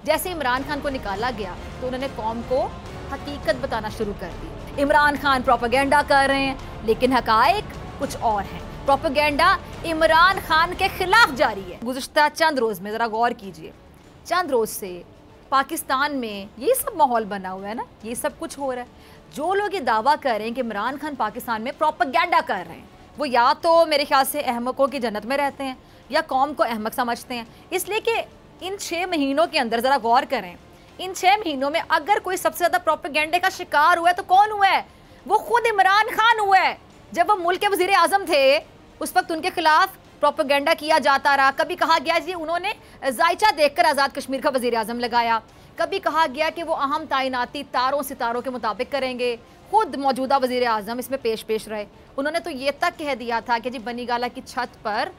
जैसे इमरान खान को निकाला गया तो उन्होंने कौम को हकीकत बताना शुरू कर दी। इमरान खान प्रोपेगेंडा कर रहे हैं लेकिन हकायक कुछ और हैं। प्रोपेगेंडा इमरान खान के खिलाफ जारी है। गुज़िश्ता चंद रोज़ में ज़रा गौर कीजिए, चंद रोज़ से पाकिस्तान में ये सब माहौल बना हुआ है ना, ये सब कुछ हो रहा है। जो लोग ये दावा कर रहे हैं कि इमरान खान पाकिस्तान में प्रोपेगेंडा कर रहे हैं, वो या तो मेरे ख्याल से अहमकों की जन्नत में रहते हैं या कौम को अहमक समझते हैं। इसलिए कि इन 6 महीनों के अंदर ज़रा गौर करें, इन 6 महीनों में अगर कोई सबसे ज़्यादा प्रोपेगेंडे का शिकार हुआ है तो कौन हुआ है? वो खुद इमरान खान हुआ है। जब वो मुल्क के वज़ीर आज़म थे उस वक्त उनके खिलाफ प्रोपेगेंडा किया जाता रहा। कभी कहा गया जी उन्होंने जायचा देखकर आज़ाद कश्मीर का वज़ीर आज़म लगाया, कभी कहा गया कि वो अहम तैनाती तारों सितारों के मुताबिक करेंगे। खुद मौजूदा वज़ीर आज़म इसमें पेश रहे। उन्होंने तो ये तक कह दिया था कि जी बनी गाला की छत पर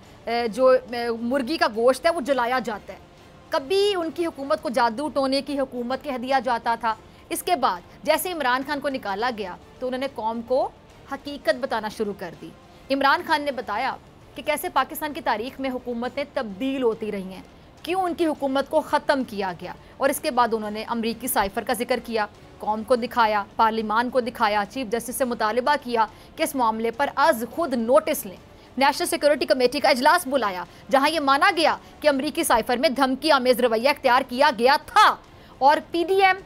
जो मुर्गी का गोश्त है वो जलाया जाता है। कभी उनकी हुकूमत को जादू टोने की हुकूमत कह दिया जाता था। इसके बाद जैसे इमरान खान को निकाला गया तो उन्होंने कौम को हकीकत बताना शुरू कर दी। इमरान खान ने बताया कि कैसे पाकिस्तान की तारीख में हुकूमतें तब्दील होती रही हैं, क्यों उनकी हुकूमत को ख़त्म किया गया। और इसके बाद उन्होंने अमरीकी साइफ़र का जिक्र किया, कौम को दिखाया, पार्लिमान को दिखाया, चीफ जस्टिस से मुतालबा किया कि इस मामले पर आज खुद नोटिस लें। नेशनल सिक्योरिटी कमेटी का इजलास बुलाया जहां ये माना गया कि अमरीकी साइफ़र में धमकी आमेज़ रवैया इख्तियार किया गया था। और PDM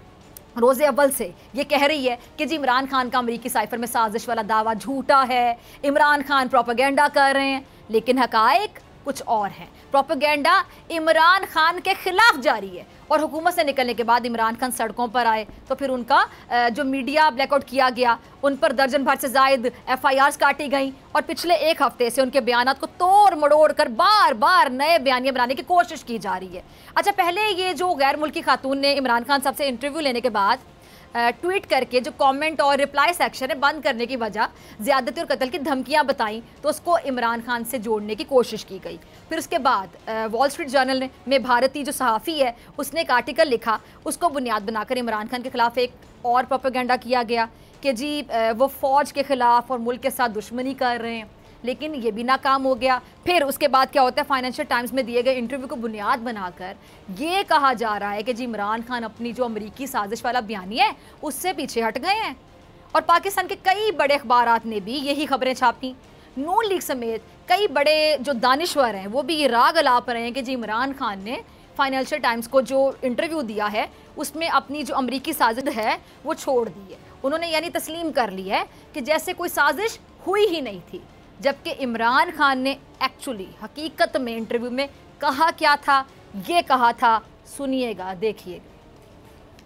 रोज़े अव्वल से ये कह रही है कि जी इमरान खान का अमरीकी साइफ़र में साजिश वाला दावा झूठा है, इमरान खान प्रोपेगेंडा कर रहे हैं, लेकिन हकायक कुछ और हैं। प्रोपेगेंडा इमरान खान के खिलाफ जारी है। और हुकूमत से निकलने के बाद इमरान खान सड़कों पर आए तो फिर उनका जो मीडिया ब्लैकआउट किया गया, उन पर दर्जन भर से ज़ायद FIRs काटी गई और पिछले 1 हफ्ते से उनके बयानात को तोड़ मड़ोड़ कर बार बार नए बयानियाँ बनाने की कोशिश की जा रही है। अच्छा, पहले ये जो गैर मुल्की खातून ने इमरान खान साहब से इंटरव्यू लेने के बाद ट्वीट करके जो कमेंट और रिप्लाई सेक्शन है बंद करने की वजह ज़्यादती और कत्ल की धमकियां बताई, तो उसको इमरान खान से जोड़ने की कोशिश की गई। फिर उसके बाद वॉल स्ट्रीट जर्नल में भारतीय जो सहाफ़ी है उसने एक आर्टिकल लिखा, उसको बुनियाद बनाकर इमरान खान के ख़िलाफ़ एक और प्रोपेगेंडा किया गया कि जी वो फ़ौज के ख़िलाफ़ और मुल्क के साथ दुश्मनी कर रहे हैं, लेकिन ये भी नाकाम हो गया। फिर उसके बाद क्या होता है, फाइनेंशियल टाइम्स में दिए गए इंटरव्यू को बुनियाद बनाकर ये कहा जा रहा है कि जी इमरान खान अपनी जो अमरीकी साजिश वाला बयानिया है उससे पीछे हट गए हैं। और पाकिस्तान के कई बड़े अखबारात ने भी यही खबरें छापी। नून लीग समेत कई बड़े जो दानिश्वर हैं वो भी ये राग अलाप रहे हैं कि जी इमरान खान ने फाइनेंशियल टाइम्स को जो इंटरव्यू दिया है उसमें अपनी जो अमरीकी साजिश है वो छोड़ दी है। उन्होंने यानी तस्लीम कर ली है कि जैसे कोई साजिश हुई ही नहीं थी, जबकि इमरान खान ने एक्चुअली हकीकत में इंटरव्यू में कहा क्या था, ये कहा था, सुनिएगा, देखिएगा।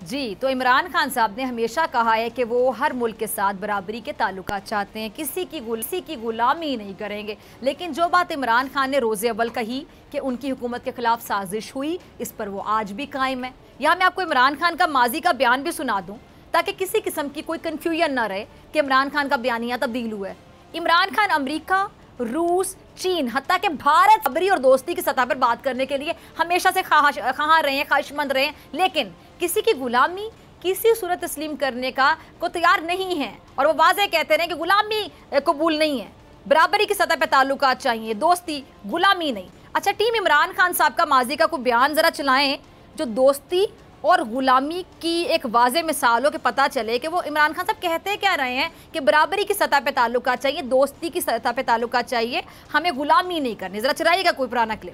जी, तो इमरान खान साहब ने हमेशा कहा है कि वो हर मुल्क के साथ बराबरी के ताल्लुकात चाहते हैं, किसी की गुलामी नहीं करेंगे। लेकिन जो बात इमरान खान ने रोज़े अव्वल कही कि उनकी हुकूमत के ख़िलाफ़ साजिश हुई, इस पर वो आज भी कायम है। यहाँ मैं आपको इमरान खान का माजी का बयान भी सुना दूँ ताकि किसी किस्म की कोई कन्फ्यूजन ना रहे कि इमरान खान का बयानिया तब्दील हुआ है। इमरान खान अमेरिका, रूस, चीन, हत्ता के भारत बराबरी और दोस्ती की सतह पर बात करने के लिए हमेशा से ख़्वाहां रहे हैं, ख्वाहिशमंद रहे हैं, लेकिन किसी की गुलामी किसी सूरत तस्लीम करने का को तैयार नहीं है। और वो वाज़ेह कहते रहे कि गुलामी कबूल नहीं है, बराबरी की सतह पर ताल्लुकात चाहिए, दोस्ती, गुलामी नहीं। अच्छा, टीम इमरान खान साहब का माजी का कोई बयान ज़रा चलाएँ जो दोस्ती और गुलामी की एक वाज़े मिसाल हो कि पता चले कि वो इमरान खान साहब कहते क्या रहे हैं कि बराबरी की सतह पे ताल्लुकात चाहिए, दोस्ती की सतह पे ताल्लुकात चाहिए, हमें गुलामी नहीं करनी। ज़रा चलाइएगा कोई पुराना क्लिप।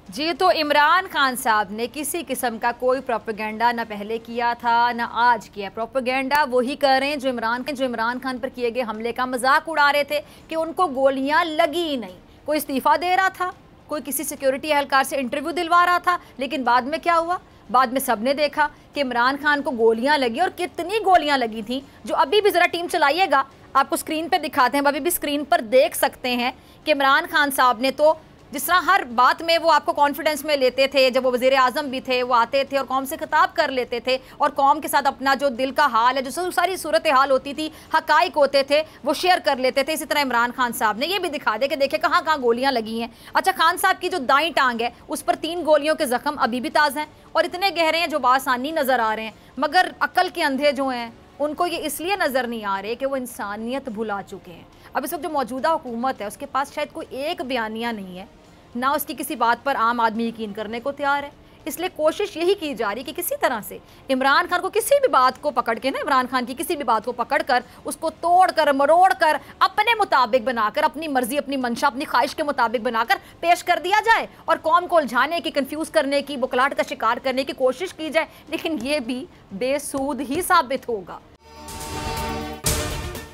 जी, तो इमरान खान साहब ने किसी किस्म का कोई प्रोपेगेंडा ना पहले किया था ना आज किया। प्रोपेगेंडा वही कर रहे हैं जो इमरान खान पर किए गए हमले का मजाक उड़ा रहे थे कि उनको गोलियाँ लगी ही नहीं। कोई इस्तीफ़ा दे रहा था, कोई किसी सिक्योरिटी एहलकार से इंटरव्यू दिलवा रहा था, लेकिन बाद में क्या हुआ? बाद में सबने देखा कि इमरान खान को गोलियां लगी, और कितनी गोलियां लगी थी, जो अभी भी ज़रा टीम चलाइएगा आपको स्क्रीन पे दिखाते हैं। अभी भी स्क्रीन पर देख सकते हैं कि इमरान खान साहब ने तो जिस तरह हर बात में वो आपको कॉन्फिडेंस में लेते थे, जब वो वज़ीर आज़म भी थे वो आते थे और कौम से खिताब कर लेते थे और कौम के साथ अपना जो दिल का हाल है, जो सारी सूरत हाल होती थी, हकाइक होते थे, वो शेयर कर लेते थे। इसी तरह इमरान खान साहब ने ये भी दिखा दे कि देखिए कहाँ कहाँ गोलियाँ लगी हैं। अच्छा, खान साहब की जो दाईं टांग है उस पर 3 गोलियों के ज़ख्म अभी भी ताज़ा हैं और इतने गहरे हैं जो बासानी नज़र आ रहे हैं, मगर अक्ल के अंधे जो हैं उनको ये इसलिए नज़र नहीं आ रहे कि वो इंसानियत भुला चुके हैं। अब इस वक्त जो मौजूदा हुकूमत है उसके पास शायद कोई एक बयानिया नहीं है, ना उसकी किसी बात पर आम आदमी यकीन करने को तैयार है। इसलिए कोशिश यही की जा रही कि किसी तरह से इमरान खान को किसी भी बात को पकड़ के ना, इमरान खान की किसी भी बात को पकड़कर उसको तोड़कर मरोड़कर अपने मुताबिक बनाकर, अपनी मर्जी, अपनी मंशा, अपनी ख्वाहिश के मुताबिक बनाकर पेश कर दिया जाए और कौम को उलझाने की, कंफ्यूज करने की, बुखलाहट का शिकार करने की कोशिश की जाए। लेकिन यह भी बेसूद ही साबित होगा।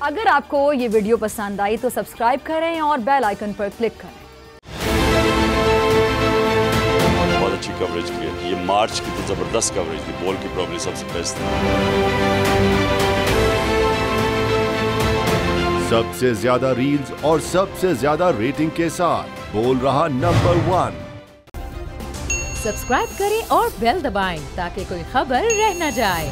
अगर आपको ये वीडियो पसंद आई तो सब्सक्राइब करें और बेल आइकन पर क्लिक करें। बहुत अच्छी कवरेज की है, ये मार्च की तो जबरदस्त कवरेज थी, बॉल की प्रॉब्लम सबसे बेस्ट थी। सबसे ज्यादा रील्स और सबसे ज्यादा रेटिंग के साथ बोल रहा नंबर 1। सब्सक्राइब करें और बेल दबाएं ताकि कोई खबर रह न जाए।